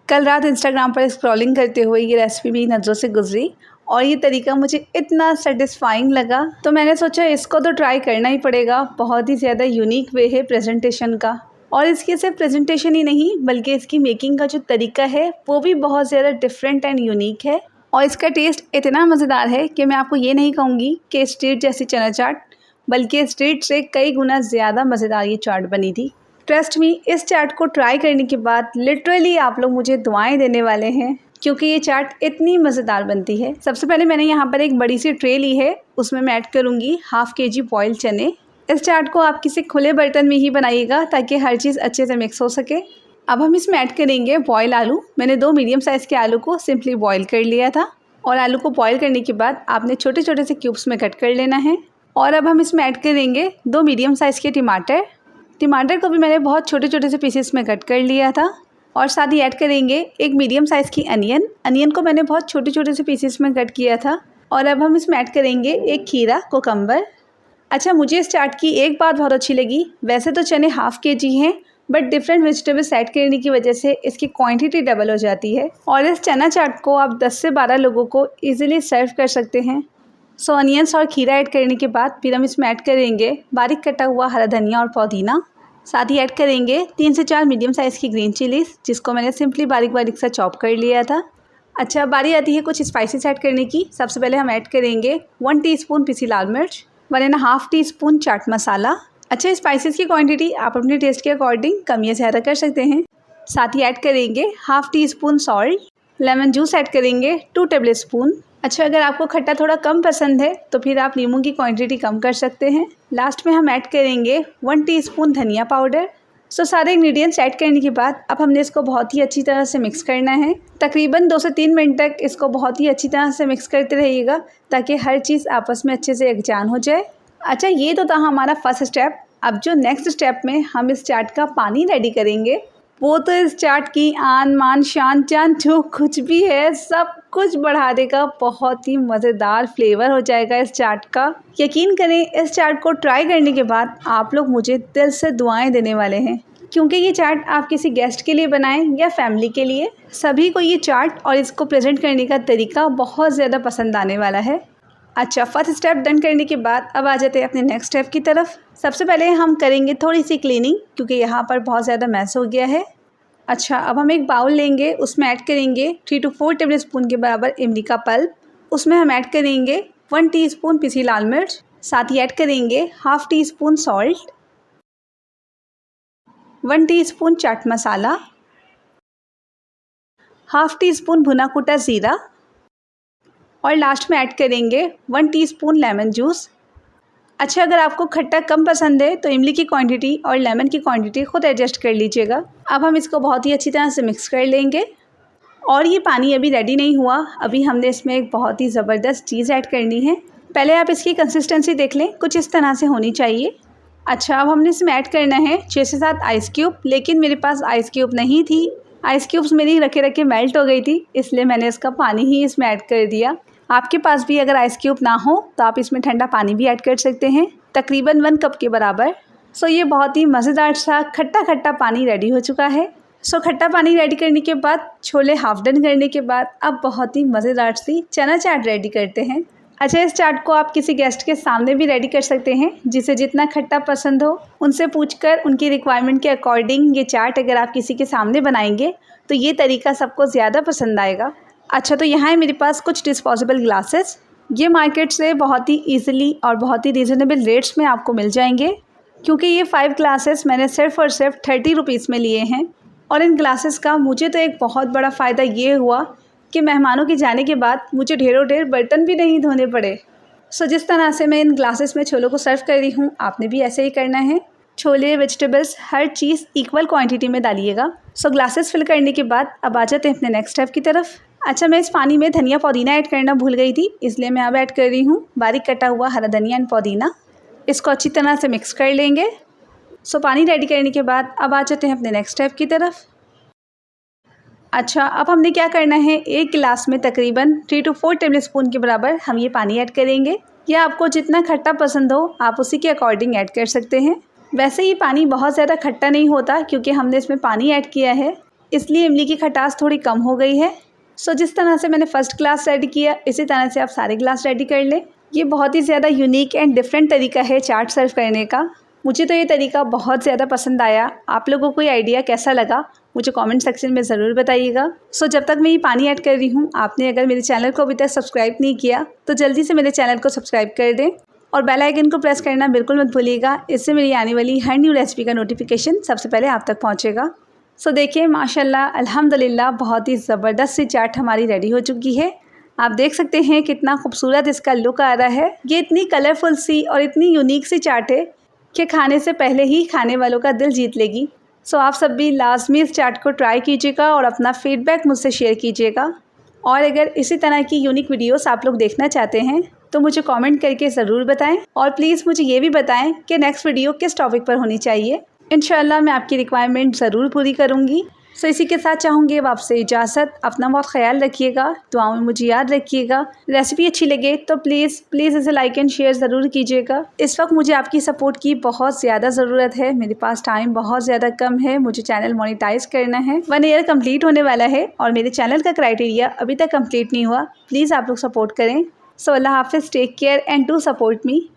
कल रात इंस्टाग्राम पर स्क्रॉलिंग करते हुए ये रेसिपी मेरी नज़रों से गुजरी और ये तरीका मुझे इतना सेटिस्फाइंग लगा, तो मैंने सोचा इसको तो ट्राई करना ही पड़ेगा। बहुत ही ज़्यादा यूनिक वे है प्रेजेंटेशन का, और इसकी सिर्फ प्रेजेंटेशन ही नहीं बल्कि इसकी मेकिंग का जो तरीका है वो भी बहुत ज़्यादा डिफरेंट एंड यूनिक है। और इसका टेस्ट इतना मज़ेदार है कि मैं आपको ये नहीं कहूँगी कि स्ट्रीट जैसी चना चाट, बल्कि स्ट्रीट से कई गुना ज़्यादा मज़ेदार ये चाट बनी थी। ट्रस्ट मी, इस चाट को ट्राई करने के बाद लिटरली आप लोग मुझे दुआएं देने वाले हैं, क्योंकि ये चाट इतनी मज़ेदार बनती है। सबसे पहले मैंने यहाँ पर एक बड़ी सी ट्रे ली है, उसमें मैं ऐड करूँगी हाफ़ kg बॉइल्ड चने। इस चाट को आप किसी खुले बर्तन में ही बनाइएगा ताकि हर चीज़ अच्छे से मिक्स हो सके। अब हम इसमें ऐड करेंगे बॉयल आलू। मैंने 2 मीडियम साइज़ के आलू को सिंपली बॉयल कर लिया था, और आलू को बॉयल करने के बाद आपने छोटे छोटे से क्यूब्स में कट कर लेना है। और अब हम इसमें ऐड करेंगे 2 मीडियम साइज़ के टमाटर को भी मैंने बहुत छोटे छोटे से पीसेस में कट कर लिया था। और साथ ही ऐड करेंगे एक मीडियम साइज़ की अनियन को मैंने बहुत छोटे छोटे से पीसेस में कट किया था। और अब हम इसमें ऐड करेंगे एक खीरा, कोकम्बर। अच्छा, मुझे इस चाट की एक बात बहुत अच्छी लगी। वैसे तो चने हाफ़ kg हैं, बट डिफरेंट वेजिटेबल्स ऐड करने की वजह से इसकी क्वांटिटी डबल हो जाती है, और इस चना चाट को आप 10 से 12 लोगों को ईजिली सर्व कर सकते हैं। सो अनियंस और खीरा ऐड करने के बाद फिर हम इसमें ऐड करेंगे बारीक कटा हुआ हरा धनिया और पुदीना। साथ ही ऐड करेंगे 3 से 4 मीडियम साइज़ की ग्रीन चिलीज़, जिसको मैंने सिंपली बारीक बारीक सा चॉप कर लिया था। अच्छा, बारी आती है कुछ स्पाइसेस ऐड करने की। सबसे पहले हम ऐड करेंगे 1 टीस्पून पिसी लाल मिर्च, 1.5 टीस्पून चाट मसाला। अच्छा, स्पाइसेस की क्वांटिटी आप अपने टेस्ट के अकॉर्डिंग कम या ज़्यादा कर सकते हैं। साथ ही ऐड करेंगे half teaspoon salt, lemon juice add करेंगे 2 टेबल स्पून। अच्छा, अगर आपको खट्टा थोड़ा कम पसंद है तो फिर आप नींबू की क्वांटिटी कम कर सकते हैं। लास्ट में हम ऐड करेंगे 1 टीस्पून धनिया पाउडर। सो सारे इंग्रेडिएंट्स ऐड करने के बाद अब हमने इसको बहुत ही अच्छी तरह से मिक्स करना है। तकरीबन 2 से 3 मिनट तक इसको बहुत ही अच्छी तरह से मिक्स करते रहिएगा ताकि हर चीज़ आपस में अच्छे से यकजान हो जाए। अच्छा, ये तो था हमारा फर्स्ट स्टेप। अब जो नेक्स्ट स्टेप में हम इस चाट का पानी रेडी करेंगे, वो तो इस चाट की आन मान शान चान जो कुछ भी है सब कुछ बढ़ा देगा। बहुत ही मज़ेदार फ्लेवर हो जाएगा इस चाट का। यकीन करें, इस चाट को ट्राई करने के बाद आप लोग मुझे दिल से दुआएं देने वाले हैं, क्योंकि ये चाट आप किसी गेस्ट के लिए बनाएं या फैमिली के लिए, सभी को ये चाट और इसको प्रेजेंट करने का तरीका बहुत ज़्यादा पसंद आने वाला है। अच्छा, फर्स्ट स्टेप डन करने के बाद अब आ जाते हैं अपने नेक्स्ट स्टेप की तरफ। सबसे पहले हम करेंगे थोड़ी सी क्लीनिंग, क्योंकि यहाँ पर बहुत ज़्यादा मैस हो गया है। अच्छा, अब हम एक बाउल लेंगे, उसमें ऐड करेंगे 3 से 4 टेबल स्पून के बराबर इमली का पल्प। उसमें हम ऐड करेंगे 1 टीस्पून पिसी लाल मिर्च। साथ ही ऐड करेंगे half teaspoon salt, 1 teaspoon chaat masala, half teaspoon भुना कुटा ज़ीरा, और लास्ट में ऐड करेंगे 1 टीस्पून लेमन जूस। अच्छा, अगर आपको खट्टा कम पसंद है तो इमली की क्वांटिटी और लेमन की क्वांटिटी खुद एडजस्ट कर लीजिएगा। अब हम इसको बहुत ही अच्छी तरह से मिक्स कर लेंगे। और ये पानी अभी रेडी नहीं हुआ, अभी हमने इसमें एक बहुत ही ज़बरदस्त चीज़ ऐड करनी है। पहले आप इसकी कंसिस्टेंसी देख लें, कुछ इस तरह से होनी चाहिए। अच्छा, अब हमने इसमें ऐड करना है 6 से 7 आइस क्यूब, लेकिन मेरे पास आइस क्यूब नहीं थी। आइस क्यूब्स मेरी रखे रखे मेल्ट हो गई थी, इसलिए मैंने इसका पानी ही इसमें ऐड कर दिया। आपके पास भी अगर आइस क्यूब ना हो तो आप इसमें ठंडा पानी भी ऐड कर सकते हैं, तकरीबन 1 कप के बराबर। सो ये बहुत ही मज़ेदार सा खट्टा खट्टा पानी रेडी हो चुका है। सो खट्टा पानी रेडी करने के बाद, छोले हाफ डन करने के बाद, अब बहुत ही मज़ेदार सी चना चाट रेडी करते हैं। अच्छा, इस चाट को आप किसी गेस्ट के सामने भी रेडी कर सकते हैं, जिसे जितना खट्टा पसंद हो उनसे पूछकर उनकी रिक्वायरमेंट के अकॉर्डिंग ये चाट अगर आप किसी के सामने बनाएंगे तो ये तरीका सबको ज़्यादा पसंद आएगा। अच्छा, तो यहाँ है मेरे पास कुछ डिस्पोजेबल ग्लासेस। ये मार्केट से बहुत ही ईजिली और बहुत ही रीज़नेबल रेट्स में आपको मिल जाएंगे, क्योंकि ये 5 ग्लासेस मैंने सिर्फ़ और सिर्फ 30 रुपीज़ में लिए हैं। और इन ग्लासेस का मुझे तो एक बहुत बड़ा फ़ायदा ये हुआ कि मेहमानों के जाने के बाद मुझे ढेरों ढेर बर्तन भी नहीं धोने पड़े। सो जिस तरह से मैं इन ग्लासेस में छोलों को सर्व कर रही हूँ, आपने भी ऐसे ही करना है। छोले, वेजिटेबल्स, हर चीज़ इक्वल क्वांटिटी में डालिएगा। सो ग्लासेस फिल करने के बाद अब आ जाते हैं अपने नेक्स्ट स्टेप की तरफ। अच्छा, मैं इस पानी में धनिया पुदीना ऐड करना भूल गई थी, इसलिए मैं अब ऐड कर रही हूँ बारीक कटा हुआ हरा धनिया एंड पुदीना। इसको अच्छी तरह से मिक्स कर लेंगे। सो पानी रेडी करने के बाद अब आ जाते हैं अपने नेक्स्ट स्टेप की तरफ। अच्छा, अब हमने क्या करना है, एक गिलास में तकरीबन 3 से 4 टेबल स्पून के बराबर हम ये पानी ऐड करेंगे। या आपको जितना खट्टा पसंद हो आप उसी के अकॉर्डिंग ऐड कर सकते हैं। वैसे ये पानी बहुत ज़्यादा खट्टा नहीं होता, क्योंकि हमने इसमें पानी ऐड किया है, इसलिए इमली की खटास थोड़ी कम हो गई है। सो जिस तरह से मैंने फ़र्स्ट ग्लास रेडी किया, इसी तरह से आप सारे ग्लास रेडी कर लें। ये बहुत ही ज़्यादा यूनिक एंड डिफरेंट तरीका है चाट सर्व करने का। मुझे तो ये तरीका बहुत ज़्यादा पसंद आया। आप लोगों को ये आइडिया कैसा लगा मुझे कमेंट सेक्शन में ज़रूर बताइएगा। सो जब तक मैं ये पानी ऐड कर रही हूँ, आपने अगर मेरे चैनल को अभी तक सब्सक्राइब नहीं किया तो जल्दी से मेरे चैनल को सब्सक्राइब कर दें और बेल आइकन को प्रेस करना बिल्कुल मत भूलिएगा। इससे मेरी आने वाली हर न्यू रेसिपी का नोटिफिकेशन सबसे पहले आप तक पहुँचेगा। सो देखिए माशाल्लाह अल्हम्दुलिल्लाह बहुत ही ज़बरदस्त सी चाट हमारी रेडी हो चुकी है। आप देख सकते हैं कितना खूबसूरत इसका लुक आ रहा है। ये इतनी कलरफुल सी और इतनी यूनिक सी चाट है कि खाने से पहले ही खाने वालों का दिल जीत लेगी। सो आप सब भी लाजमी इस चाट को ट्राई कीजिएगा और अपना फीडबैक मुझसे शेयर कीजिएगा। और अगर इसी तरह की यूनिक वीडियोस आप लोग देखना चाहते हैं तो मुझे कमेंट करके ज़रूर बताएं और प्लीज़ मुझे ये भी बताएं कि नेक्स्ट वीडियो किस टॉपिक पर होनी चाहिए। इंशाल्लाह मैं आपकी रिक्वायरमेंट ज़रूर पूरी करूँगी। सो इसी के साथ चाहूँगी अब आपसे इजाज़त। अपना बहुत ख्याल रखिएगा, दुआओं में मुझे याद रखिएगा। रेसिपी अच्छी लगे तो प्लीज़ इसे लाइक एंड शेयर ज़रूर कीजिएगा। इस वक्त मुझे आपकी सपोर्ट की बहुत ज़्यादा ज़रूरत है। मेरे पास टाइम बहुत ज़्यादा कम है। मुझे चैनल मोनेटाइज करना है। 1 ईयर कंप्लीट होने वाला है और मेरे चैनल का क्राइटेरिया अभी तक कंप्लीट नहीं हुआ। प्लीज़ आप लोग सपोर्ट करें। सो अल्लाह हाफिज़, take care and do support me.